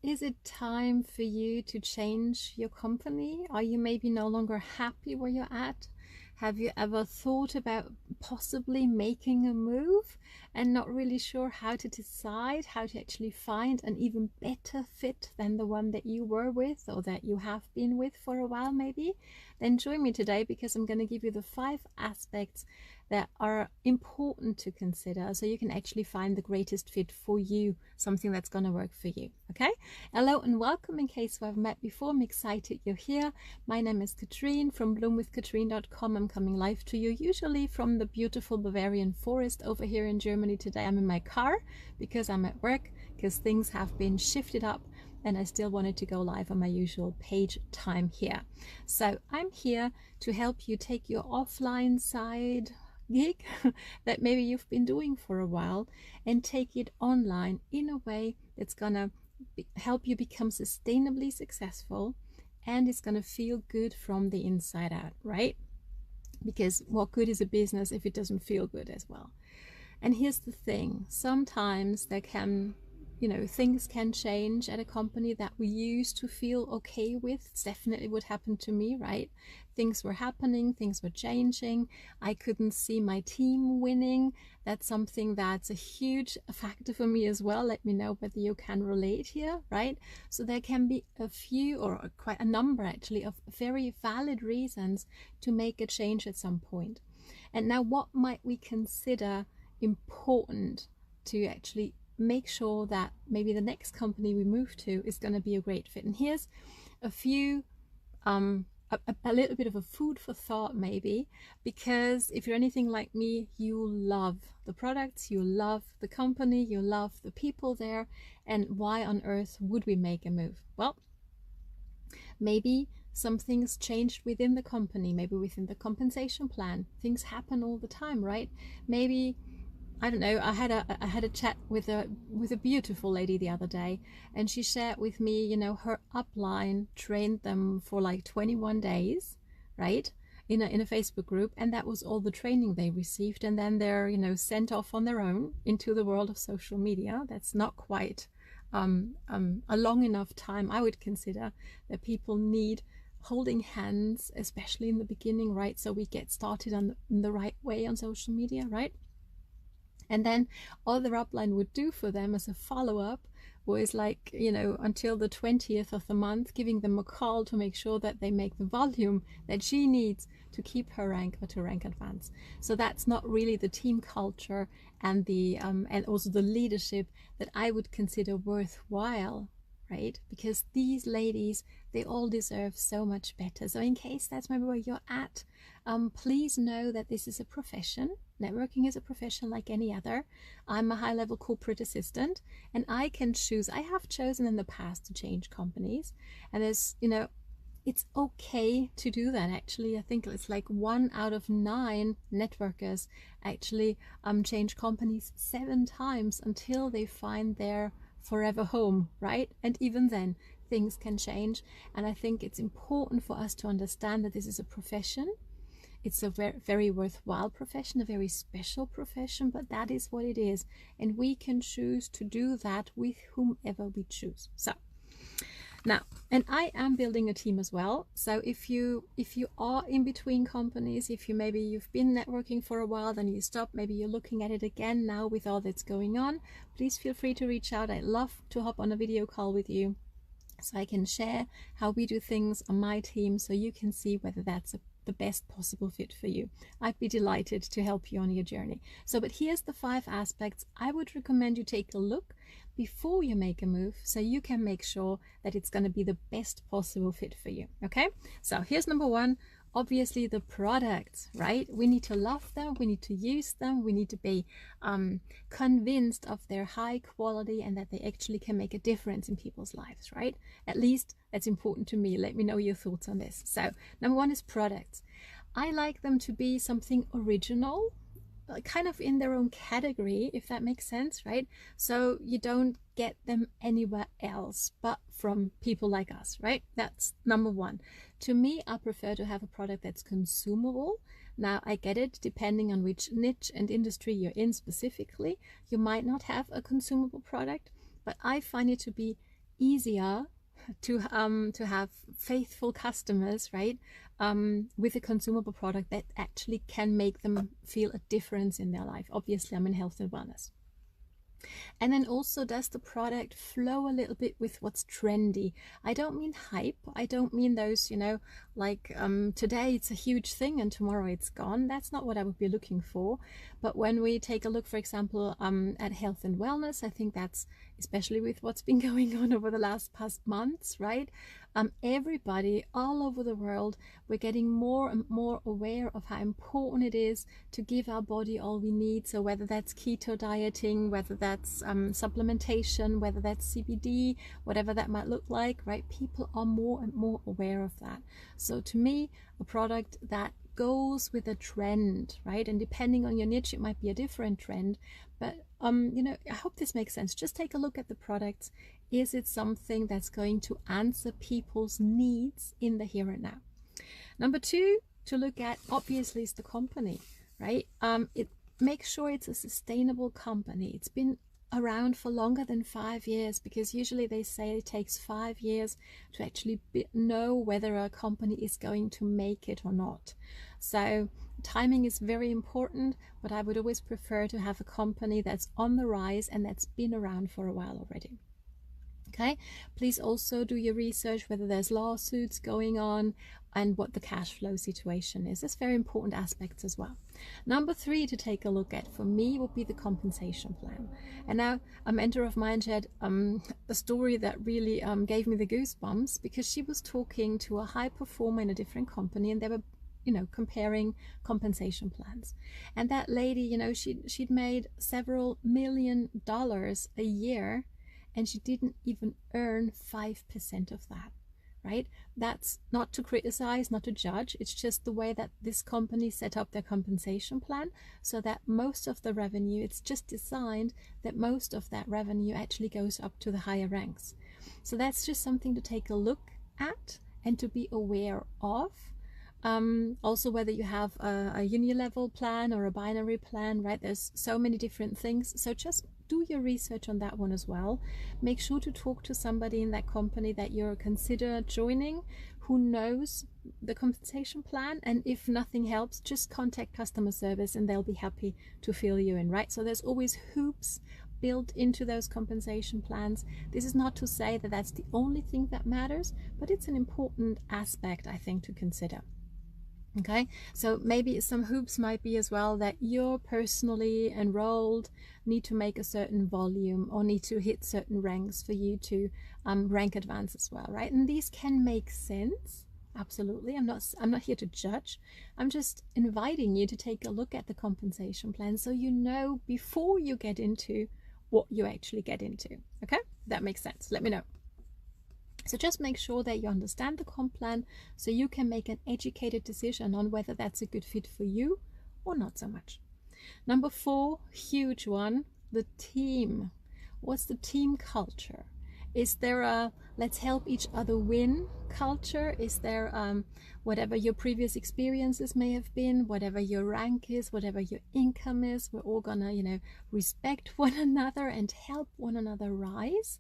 Is it time for you to change your company? Are you maybe no longer happy where you're at? Have you ever thought about possibly making a move and not really sure how to decide how to actually find an even better fit than the one that you were with or that you have been with for a while maybe? Then join me today because I'm going to give you the 5 aspects that are important to consider so you can actually find the greatest fit for you, something that's going to work for you. Okay? Hello and welcome. In case we have met before, I'm excited you're here. My name is Katrine from bloomwithkatrine.com. I'm coming live to you usually from the beautiful Bavarian forest over here in Germany. Today I'm in my car because I'm at work, because things have been shifted up and I still wanted to go live on my usual page time here. So I'm here to help you take your offline side gig that maybe you've been doing for a while and take it online in a way that's gonna help you become sustainably successful, and it's gonna feel good from the inside out, right? Because what good is a business if it doesn't feel good as well? And here's the thing, sometimes there can, things can change at a company that we used to feel okay with. It's definitely what happened to me, right? Things were happening, things were changing. I couldn't see my team winning. That's something that's a huge factor for me as well. Let me know whether you can relate here, right? So there can be a few, or quite a number actually, of very valid reasons to make a change at some point. And now what might we consider important to actually make sure that maybe the next company we move to is going to be a great fit? And here's a few a little bit of a food for thought maybe, because if you're anything like me, you love the products, you love the company, you love the people there, and why on earth would we make a move? Well, maybe some things changed within the company, maybe within the compensation plan. Things happen all the time, right? Maybe, I don't know, I had a chat with a beautiful lady the other day, and she shared with me, her upline trained them for like 21 days, right? In a Facebook group, and that was all the training they received, and then they're, sent off on their own into the world of social media. That's not quite a long enough time, I would consider, that people need holding hands, especially in the beginning, right? So we get started on the right way on social media, right? And then all the upline would do for them as a follow-up was like, until the 20th of the month, giving them a call to make sure that they make the volume that she needs to keep her rank or to rank advance. So that's not really the team culture and the and also the leadership that I would consider worthwhile, right? Because these ladies, they all deserve so much better. So in case that's maybe where you're at, please know that this is a profession. Networking is a profession like any other. I'm a high-level corporate assistant, and I can choose. I have chosen in the past to change companies, and there's, it's okay to do that. Actually, I think it's like 1 out of 9 networkers actually change companies 7 times until they find their forever home, right? And even then, things can change. And I think it's important for us to understand that this is a profession. It's a very, very worthwhile profession, a very special profession, but that is what it is. And we can choose to do that with whomever we choose. So now, and I am building a team as well. So if you are in between companies, if you've been networking for a while, then you stop, maybe you're looking at it again now with all that's going on, please feel free to reach out. I'd love to hop on a video call with you so I can share how we do things on my team, so you can see whether that's the best possible fit for you. I'd be delighted to help you on your journey. So, but here's the 5 aspects I would recommend you take a look before you make a move, so you can make sure that it's going to be the best possible fit for you. Okay, so here's number 1. Obviously the products, right? We need to love them, we need to use them, we need to be convinced of their high quality and that they actually can make a difference in people's lives, right? At least that's important to me. Let me know your thoughts on this. So number 1 is products. I like them to be something original, kind of in their own category, if that makes sense, right? So you don't get them anywhere else but from people like us, right? That's number 1. To me, I prefer to have a product that's consumable. Now, I get it, depending on which niche and industry you're in specifically, you might not have a consumable product, but I find it to be easier to have faithful customers, right? With a consumable product that actually can make them feel a difference in their life. Obviously, I'm in health and wellness. And then also, does the product flow a little bit with what's trendy? I don't mean hype. I don't mean those, like today it's a huge thing and tomorrow it's gone. That's not what I would be looking for. But when we take a look, for example, at health and wellness, I think that's, especially with what's been going on over the past months, right? Everybody all over the world, we're getting more and more aware of how important it is to give our body all we need. So whether that's keto dieting, whether that's supplementation, whether that's CBD, whatever that might look like, right? People are more and more aware of that. So to me, a product that goes with a trend, right? And depending on your niche, it might be a different trend. But I hope this makes sense. Just take a look at the products. Is it something that's going to answer people's needs in the here and now? Number two to look at, obviously, is the company, right? Make sure it's a sustainable company. It's been around for longer than 5 years, because usually they say it takes 5 years to actually know whether a company is going to make it or not. So timing is very important, but I would always prefer to have a company that's on the rise and that's been around for a while already. Okay, please also do your research whether there's lawsuits going on and what the cash flow situation is. That's very important aspects as well. Number three to take a look at for me would be the compensation plan. And now a mentor of mine shared a story that really gave me the goosebumps, because she was talking to a high performer in a different company, and they were comparing compensation plans. And that lady, she'd made several $1 million a year, and she didn't even earn 5% of that, right? That's not to criticize, not to judge. It's just the way that this company set up their compensation plan, so that most of the revenue, it's just designed that most of that revenue actually goes up to the higher ranks. So that's just something to take a look at and to be aware of. Also, whether you have a uni-level plan or a binary plan, right? There's so many different things. So just do your research on that one as well. Make sure to talk to somebody in that company that you're consider joining who knows the compensation plan. And if nothing helps, just contact customer service and they'll be happy to fill you in, right? So there's always hoops built into those compensation plans. This is not to say that that's the only thing that matters, but it's an important aspect, I think, to consider. Okay, so maybe some hoops might be as well that you're personally enrolled, need to make a certain volume or need to hit certain ranks for you to rank advance as well, right? And these can make sense. Absolutely. I'm not here to judge. I'm just inviting you to take a look at the compensation plan so you know before you get into what you actually get into. Okay, that makes sense. Let me know. So just make sure that you understand the comp plan so you can make an educated decision on whether that's a good fit for you or not so much. Number 4, huge one, the team. What's the team culture? Is there a let's help each other win culture? Is there whatever your previous experiences may have been, whatever your rank is, whatever your income is, we're all gonna, respect one another and help one another rise?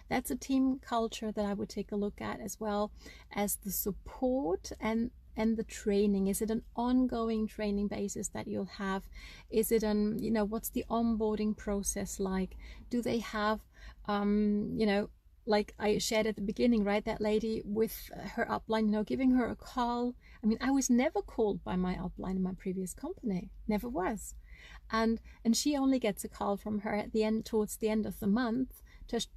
That's a team culture that I would take a look at, as well as the support and the training. Is it an ongoing training basis that you'll have? Is it what's the onboarding process like? Do they have like I shared at the beginning, right, that lady with her upline, giving her a call. I mean, I was never called by my upline in my previous company, never was. And she only gets a call from her at the end, towards the end of the month,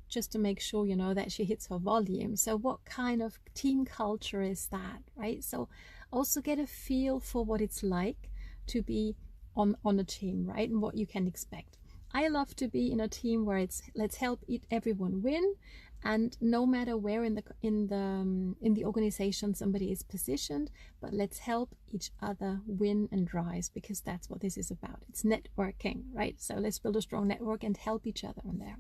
just to make sure, that she hits her volume. So what kind of team culture is that, right? So also get a feel for what it's like to be on a team, right? And what you can expect. I love to be in a team where it's let's help everyone win, and no matter where in the organization somebody is positioned, but let's help each other win and rise, because that's what this is about. It's networking, right? So let's build a strong network and help each other on there.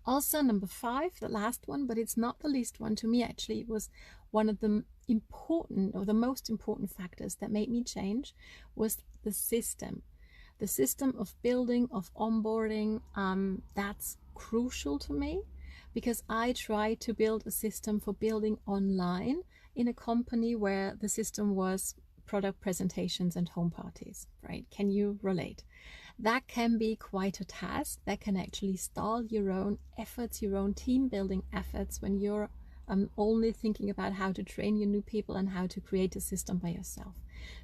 Also, number 5, the last one, but it's not the least one to me, actually. It was one of the important, or the most important factors that made me change, was the system. The system of building, of onboarding, that's crucial to me. because I tried to build a system for building online in a company where the system was product presentations and home parties, right? Can you relate? That can be quite a task. That can actually stall your own efforts, your own team building efforts, when you're only thinking about how to train your new people and how to create a system by yourself.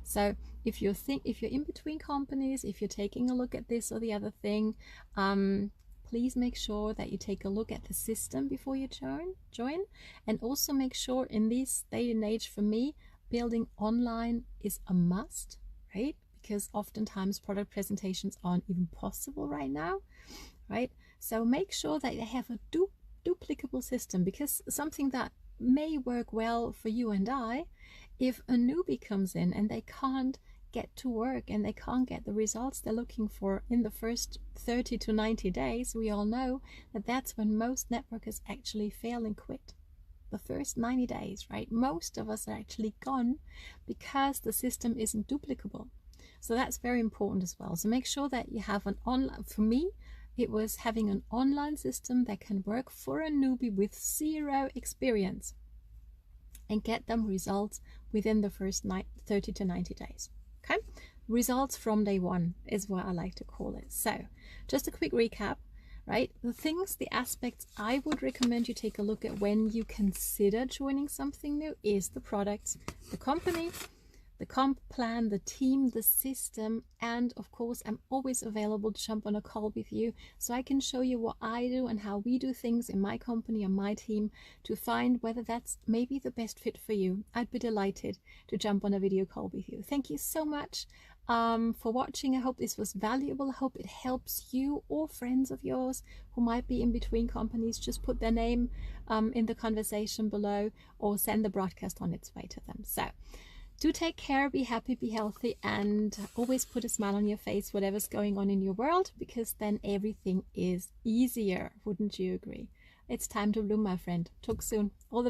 So if you're in between companies, if you're taking a look at this or the other thing, please make sure that you take a look at the system before you join, and also make sure, in this day and age, for me, building online is a must, right? Because oftentimes product presentations aren't even possible right now, right? So make sure that you have a duplicable system, because something that may work well for you and I, if a newbie comes in and they can't get to work and they can't get the results they're looking for in the first 30 to 90 days, we all know that that's when most networkers actually fail and quit. The first 90 days, right? Most of us are actually gone because the system isn't duplicable. So that's very important as well. So make sure that you have an online, for me, it was having an online system that can work for a newbie with zero experience and get them results within the first 30 to 90 days. Okay? Results from day one is what I like to call it. So just a quick recap, right? The aspects I would recommend you take a look at when you consider joining something new is the products, the company, the comp plan, the team, the system, and of course I'm always available to jump on a call with you so I can show you what I do and how we do things in my company and my team to find whether that's maybe the best fit for you. I'd be delighted to jump on a video call with you. Thank you so much for watching. I hope this was valuable. I hope it helps you or friends of yours who might be in between companies. Just put their name in the conversation below or send the broadcast on its way to them. So do take care, be happy, be healthy, and always put a smile on your face, whatever's going on in your world, because then everything is easier. Wouldn't you agree? It's time to bloom, my friend. Talk soon. All the